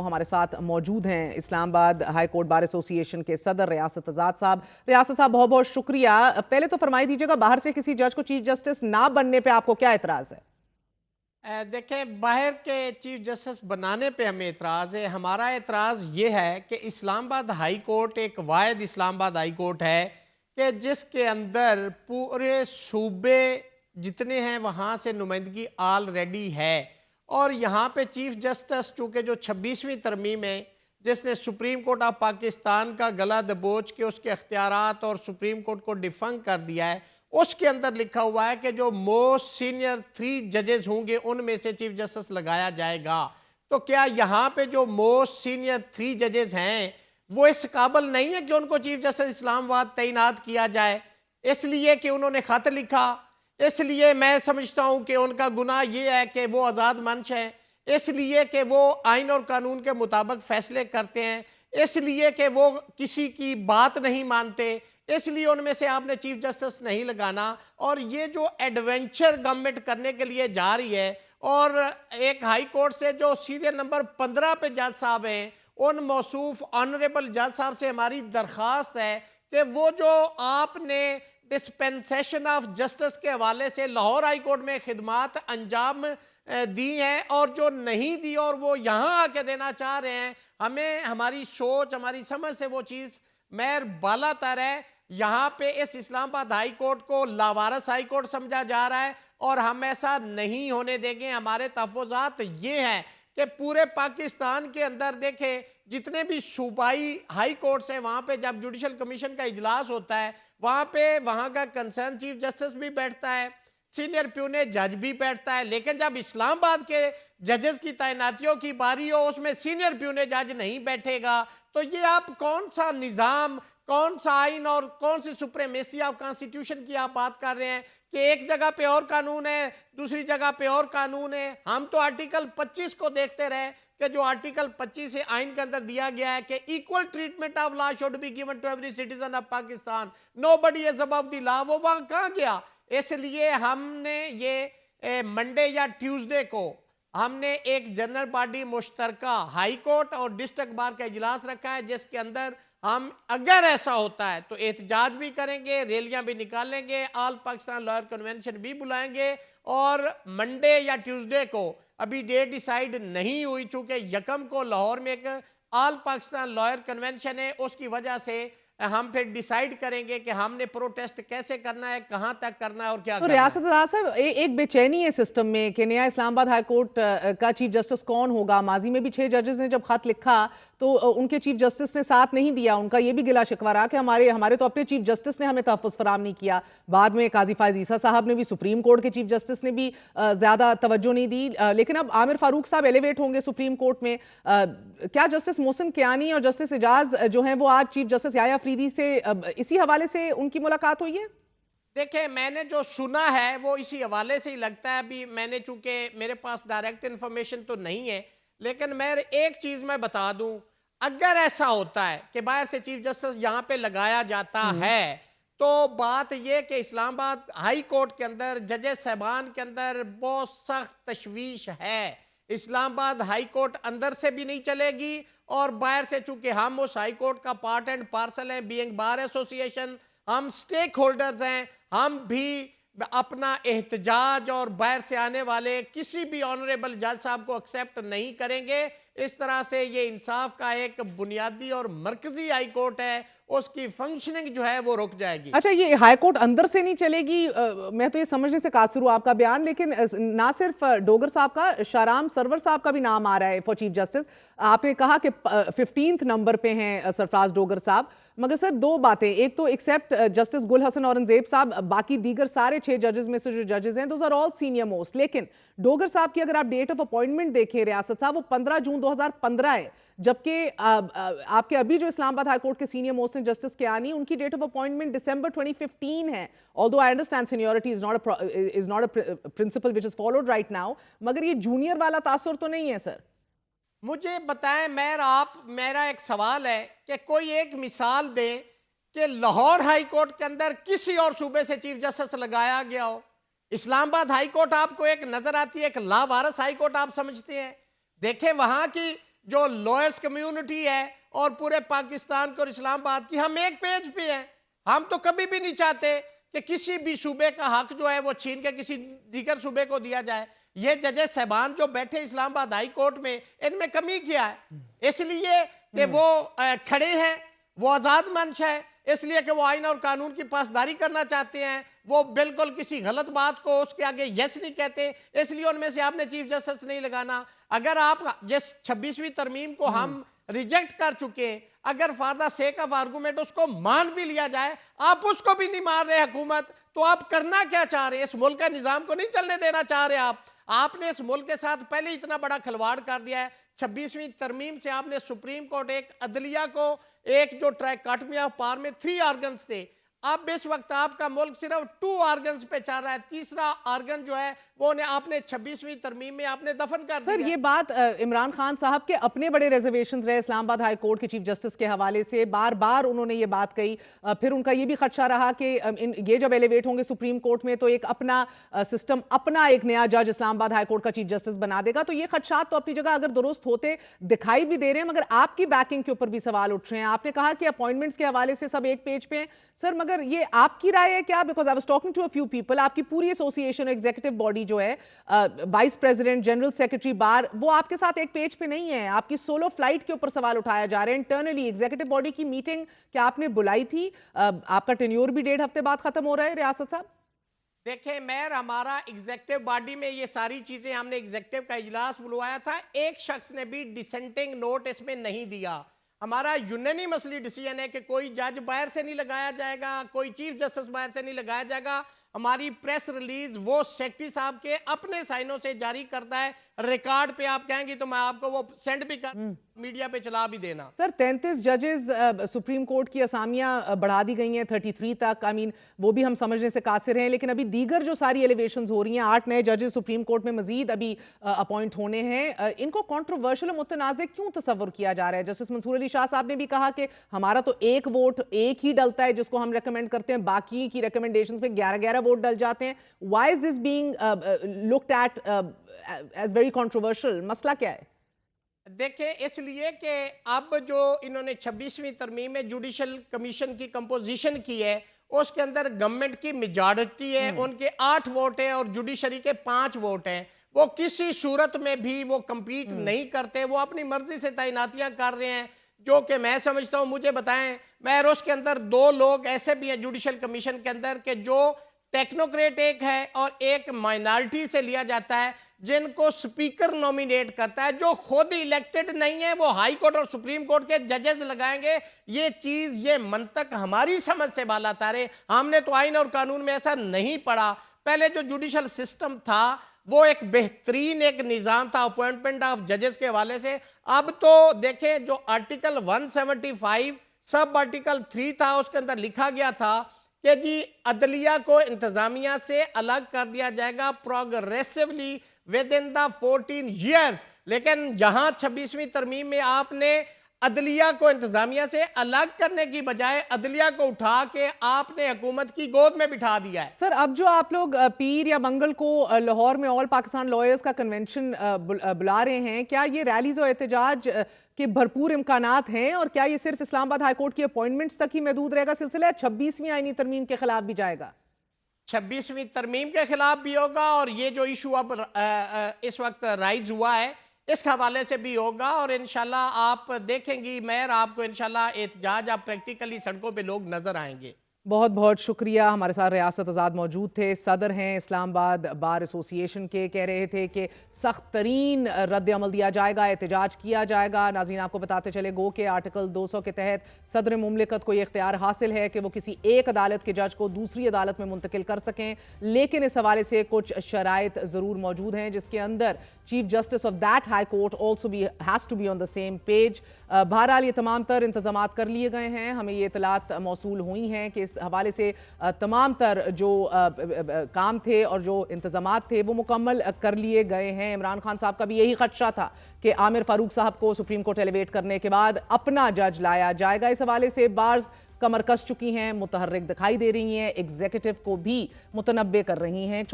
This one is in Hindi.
हमारे साथ मौजूद हैं Islamabad high court bar association के सदर रियासत आज़ाद साहब। रियासत साहब, बहुत बहुत शुक्रिया। पहले तो फरमाई दीजिएगा, बाहर से किसी जज को चीफ जस्टिस ना बनने पे आपको क्या एतराज़ है? देखें, बाहर के चीफ जस्टिस बनाने पे हमें एतराज़ है। हमारा एतराज़ ये है कि इस्लामाबाद हाई कोर्ट एक वाहिद इस्लामाबाद हाई कोर्ट है कि जिसके अंदर पूरे सूबे जितने हैं वहाँ से नुमाइंदगी ऑलरेडी है। और यहाँ पे चीफ जस्टिस चूँकि जो 26वीं तरमीम है, जिसने सुप्रीम कोर्ट ऑफ पाकिस्तान का गला दबोच के उसके अख्तियारात और सुप्रीम कोर्ट को डिफंग कर दिया है, उसके अंदर लिखा हुआ है कि जो मोस्ट सीनियर 3 जजेस होंगे उनमें से चीफ जस्टिस लगाया जाएगा। तो क्या यहाँ पे जो मोस्ट सीनियर 3 जजेस हैं वो इस काबिल नहीं है कि उनको चीफ जस्टिस इस्लामाबाद तैनात किया जाए? इसलिए कि उन्होंने खत लिखा, इसलिए मैं समझता हूँ कि उनका गुनाह ये है कि वो आज़ाद मंच है, इसलिए कि वो आइन और कानून के मुताबिक फैसले करते हैं, इसलिए कि वो किसी की बात नहीं मानते, इसलिए उनमें से आपने चीफ जस्टिस नहीं लगाना। और ये जो एडवेंचर गवर्नमेंट करने के लिए जा रही है, और एक हाई कोर्ट से जो सीरियल नंबर 15 पे जज साहब हैं, उन मौसूफ ऑनरेबल जज साहब से हमारी दरख्वास्त है कि वो जो आपने डिस्पेंसेशन ऑफ जस्टिस के हवाले से लाहौर हाई कोर्ट में खिदमात अंजाम दी हैं और जो नहीं दी और वो यहाँ आके देना चाह रहे हैं, हमें हमारी सोच हमारी समझ से वो चीज़ मैर बाला तर है। यहाँ पे इस इस्लामाबाद हाई कोर्ट को लावारस हाई कोर्ट समझा जा रहा है और हम ऐसा नहीं होने देंगे। हमारे तहफ़्फ़ुज़ात ये हैं कि पूरे पाकिस्तान के अंदर देखें, जितने भी सूबाई हाई कोर्ट्स हैं वहाँ पे जब जुडिशल कमीशन का इजलास होता है, वहाँ पे वहाँ का कंसर्न चीफ जस्टिस भी बैठता है, सीनियर प्यूने जज भी बैठता है। लेकिन जब इस्लामाबाद के जजेस की तैनातियों की बारी हो, उसमें सीनियर प्यूने जज नहीं बैठेगा। तो ये आप कौन सा निज़ाम, कौन सा आइन और कौन सी सुप्रीमेसी ऑफ कॉन्स्टिट्यूशन की आप बात कर रहे हैं कि एक जगह पे और कानून है, दूसरी जगह पे और कानून है। हम तो आर्टिकल 25 को देखते रहे कि जो आर्टिकल 25 से आइन के अंदर दिया गया है कि equal treatment of law should be given to every citizen of Pakistan, nobody is above the law. वो वहां कहाँ गया? इसलिए हमने ये मंडे या ट्यूसडे को हमने एक जनरल बॉडी मुश्तरका हाई कोर्ट और डिस्ट्रिक्ट बार का इजलास रखा है, जिसके अंदर हम अगर ऐसा होता है तो एहतजाज भी करेंगे, रैलियां भी निकालेंगे, ऑल पाकिस्तान लॉयर कन्वेंशन भी बुलाएंगे। और मंडे या ट्यूसडे को, अभी डेट डिसाइड नहीं हुई, चूंकि यकम को लाहौर में एक ऑल पाकिस्तान लॉयर कन्वेंशन है, उसकी वजह से हम फिर डिसाइड करेंगे कि हमने प्रोटेस्ट कैसे करना है, कहां तक करना है और क्या तो करना रियासत है। साहब, एक बेचैनी है सिस्टम में कि नया इस्लामाबाद हाई कोर्ट का चीफ जस्टिस कौन होगा। माजी में भी 6 जजेस ने जब खत लिखा तो उनके चीफ जस्टिस ने साथ नहीं दिया। उनका ये भी गिला शिकवा रहा कि हमारे तो अपने चीफ जस्टिस ने हमें तहफ़्फ़ुज़ फराहम नहीं किया। बाद में काजी फायज़ ईसा साहब ने भी, सुप्रीम कोर्ट के चीफ जस्टिस ने भी ज़्यादा तवज्जो नहीं दी। लेकिन अब आमिर फारूक साहब एलिवेट होंगे सुप्रीम कोर्ट में। क्या जस्टिस मोहसिन कियानी और जस्टिस एजाज जो हैं वो आज चीफ जस्टिस याया अफरीदी से इसी हवाले से उनकी मुलाकात हुई है? देखिए, मैंने जो सुना है वो इसी हवाले से ही लगता है। अभी मैंने, चूंकि मेरे पास डायरेक्ट इन्फॉर्मेशन तो नहीं है, लेकिन मैं एक चीज मैं बता दूं, अगर ऐसा होता है कि बाहर से चीफ जस्टिस यहां पे लगाया जाता है, तो बात यह कि इस्लामाबाद हाई कोर्ट के अंदर जजेस साहबान के अंदर बहुत सख्त तशवीश है। इस्लामाबाद हाई कोर्ट अंदर से भी नहीं चलेगी और बाहर से, चूंकि हम उस हाई कोर्ट का पार्ट एंड पार्सल हैं, बीइंग बार एसोसिएशन, हम स्टेक होल्डर्स हैं, हम भी अपना एहतजाज और बाहर से आने वाले किसी भी ऑनरेबल जज साहब को एक्सेप्ट नहीं करेंगे। इस तरह से ये इंसाफ का एक बुनियादी और मरकजी हाई कोर्ट है, उसकी फंक्शनिंग जो है वो रुक जाएगी। अच्छा, ये हाई कोर्ट अंदर से नहीं चलेगी, मैं तो ये समझने से कासिर हूं आपका बयान। लेकिन ना सिर्फ डोगर साहब का, शाहराम सरवर साहब का भी नाम आ रहा है फॉर चीफ जस्टिस। आपने कहा कि 15th नंबर पे हैं सरफराज डोगर साहब, मगर सर 2 बातें। एक तो एक्सेप्ट जस्टिस गुल हसन औरंगजेब साहब, बाकी दीगर सारे 6 जजेस में से जो जजेस हैं those are all senior most. लेकिन डोगर साहब की अगर आप डेट ऑफ अपॉइंटमेंट देखें रियासत साहब, वो 15 जून 2015 है, जबकि आपके अभी जो इस्लामाबाद हाई कोर्ट के सीनियर मोस्ट हैं जस्टिस कियानी, उनकी डेट ऑफ अपॉइंटमेंट दिसंबर 2015 है। Although I understand seniority is not a principle which is followed right now, मगर ये जूनियर वाला तासुर तो नहीं है सर। मुझे बताएं, मेरा एक सवाल है कि कोई एक मिसाल दें कि लाहौर हाई कोर्ट के अंदर किसी और सूबे से चीफ जस्टिस लगाया गया हो। इस्लामाबाद हाई कोर्ट आपको एक नजर आती है, एक लावारस हाई कोर्ट आप समझते हैं। देखें, वहां की जो लोएस्ट कम्युनिटी है और पूरे पाकिस्तान को और इस्लामाबाद की, हम एक पेज पे हैं। हम तो कभी भी नहीं चाहते कि किसी भी सूबे का हक जो है वो छीन के किसी दीगर सूबे को दिया जाए। ये जजेस साहबान जो बैठे इस्लामाबाद हाई कोर्ट में, इनमें कमी क्या है? इसलिए कि वो खड़े हैं, वो आजाद मंच है, इसलिए कि वो आइन और कानून की पासदारी करना चाहते हैं। वो बिल्कुल किसी गलत बात को उसके आगे यस नहीं कहते, इसलिए उनमें से आपने चीफ जस्टिस नहीं लगाना। अगर आप जिस 26वीं तरमीम को हम रिजेक्ट कर चुके, अगर for the sake of argument उसको मान भी लिया जाए, आप उसको भी नहीं मान रहे हुकूमत, तो आप करना क्या चाह रहे हैं? इस मुल्क का निजाम को नहीं चलने देना चाह रहे आपने इस मुल्क के साथ पहले इतना बड़ा खिलवाड़ कर दिया है। 26वीं तरमीम से आपने सुप्रीम कोर्ट एक अदलिया को, एक जो ट्राइकोटमी ऑफ पावर में 3 ऑर्गन्स थे, अब इस वक्त आपका मुल्क सिर्फ 2 ऑर्गन्स पे चल रहा है। तीसरा ऑर्गन जो है वो आपने 26वीं तरमीम में आपने दफन कर दिया। सर, ये बात इमरान खान साहब के अपने बड़े रिजर्वेशंस रहे इस्लामाबाद हाई कोर्ट के चीफ जस्टिस के हवाले से, बार बार उन्होंने ये बात कही। फिर उनका ये भी खदशा रहा कि ये जब एलिवेट होंगे सुप्रीम कोर्ट में तो एक अपना सिस्टम, अपना एक नया जज इस्लामाबाद हाई कोर्ट का चीफ जस्टिस बना देगा। तो ये खदशात तो अपनी जगह अगर दुरुस्त होते दिखाई भी दे रहे हैं, मगर आपकी बैकिंग के ऊपर भी सवाल उठ रहे हैं। आपने कहा कि अपॉइंटमेंट्स के हवाले से सब एक पेज पे हैं, सर, मगर ये आपकी राय है क्या? Because I was talking to a few people, आपकी पूरी एसोसिएशन एग्जीक्यूटिव बॉडी जो है, vice president, general secretary, bar, वो आपके साथ एक पेज पे नहीं है। आपकी सोलो फ्लाइट के ऊपर सवाल उठाया जा रहा है। इंटरनली एग्जीक्यूटिव बॉडी की मीटिंग क्या आपने बुलाई थी? आपका टेन्योर भी 1.5 हफ्ते बाद खत्म हो रहा है, रियासत साहब। देखिए मेयर, हमारा एग्जीक्यूटिव बॉडी में ये सारी चीजें, हमने एग्जीक्यूटिव का इजलास बुलवाया था, एक शख्स ने भी डिसेंटिंग नोट इसमें नहीं दिया। हमारा यूनानिमसली डिसीजन है कि कोई जज बाहर से नहीं लगाया जाएगा, कोई चीफ जस्टिस बाहर से नहीं लगाया जाएगा। हमारी प्रेस रिलीज वो सेक्रेटरी साहब के अपने साइनों से जारी करता है। रिकॉर्ड पे आप कहेंगे तो मैं आपको वो सेंड भी कर, मीडिया पे चला भी देना। सर, 33 जजेस सुप्रीम कोर्ट की असामियां बढ़ा दी गई हैं 33 तक। आई मीन वो भी हम समझने से कासिर हैं, लेकिन अभी दीगर जो सारी एलिवेशंस हो रही हैं, 8 नए जजेस सुप्रीम कोर्ट में मजीद अभी अपॉइंट होने हैं। इनको कंट्रोवर्शियल मुतनाज़ क्यों तस्वर किया जा रहा है? जस्टिस मंसूर अली शाह साहब ने भी कहा कि हमारा तो एक वोट एक ही डलता है जिसको हम रेकमेंड करते हैं, बाकी की रिकमेंडेशंस पे 11-11 वोट डल जाते हैं। Why is this being looked at as very controversial? मसला क्या है? देखिए, इसलिए कि अब जो इन्होंने 26वीं तरमीम में जुडिशल कमीशन की कंपोजिशन की है, उसके अंदर गवर्नमेंट की मेजॉरिटी है, उनके 8 वोट है और जुडिशरी के 5 वोट हैं। वो किसी सूरत में भी वो compete नहीं करते, वो अपनी मर्जी से तैनातियां कर रहे हैं, जो कि मैं समझता हूं, मुझे बताएं मैं, उसके अंदर 2 लोग ऐसे भी हैं जुडिशल कमीशन के अंदर के जो टेक्नोक्रेट एक है और एक माइनॉरिटी से लिया जाता है, जिनको स्पीकर नॉमिनेट करता है, जो खुद इलेक्टेड नहीं है, वो हाई कोर्ट और सुप्रीम कोर्ट के जजेस लगाएंगे। ये चीज, ये मंतक हमारी समझ से बाला तारे। हमने तो आइन और कानून में ऐसा नहीं पढ़ा। पहले जो जुडिशल सिस्टम था वो एक बेहतरीन एक निज़ाम था अपॉइंटमेंट ऑफ जजेस के हवाले से। अब तो देखें, जो आर्टिकल 175 सब आर्टिकल 3 था, उसके अंदर लिखा गया था कि जी अदलिया को इंतजामिया से अलग कर दिया जाएगा progressively with in the 14 years. लेकिन जहां 26वीं तरमीम में आपने अदलिया को इंतजामिया से अलग करने की बजाय अदलिया को उठा के आपने हुकूमत की गोद में बिठा दिया है। सर, अब जो आप लोग पीर या मंगल को लाहौर में ऑल पाकिस्तान लॉयर्स का कन्वेंशन बुला रहे हैं, क्या ये रैलीज और एहतजाज के भरपूर इम्कानात हैं? और क्या ये सिर्फ इस्लामाबाद हाई कोर्ट की अपॉइंटमेंट्स तक ही महदूद रहेगा सिलसिला, 26वीं आईनी तरमीम के खिलाफ भी जाएगा? 26वीं तरमीम के खिलाफ भी होगा और ये जो इशू अब इस वक्त राइज हुआ है इस हवाले से भी होगा। और इंशाल्लाह आप देखेंगी मेयर, आपको इंशाल्लाह एहतजाज, आप प्रैक्टिकली सड़कों पे लोग नजर आएंगे। बहुत बहुत शुक्रिया। हमारे साथ रियासत आज़ाद मौजूद थे, सदर हैं इस्लामाबाद बार एसोसिएशन के, कह रहे थे कि सख्त तरीन रद्द अमल दिया जाएगा, एहतजाज किया जाएगा। नाज़रीन, आपको बताते चले गो कि आर्टिकल 200 के तहत सदर मुमलिकत को यह इख्तियार हासिल है कि वो किसी एक अदालत के जज को दूसरी अदालत में मुंतकिल कर सकें, लेकिन इस हवाले से कुछ शराइत ज़रूर मौजूद हैं जिसके अंदर chief justice of that high court also be has to be on the same page. बहरहाल ये तमाम तर इंतजाम कर लिए गए हैं, हमें ये इतलात मौसूल हुई हैं कि इस हवाले से तमाम तर जो काम थे और जो इंतजामात थे वो मुकम्मल कर लिए गए हैं। इमरान खान साहब का भी यही खदशा था कि आमिर फारूक साहब को सुप्रीम कोर्ट एलिवेट करने के बाद अपना जज लाया जाएगा। इस हवाले से बार्स कमर कस चुकी हैं, मुतहर्रिक दिखाई दे रही हैं, एग्जीक्यूटिव को भी मुतनब्बे कर रही हैं।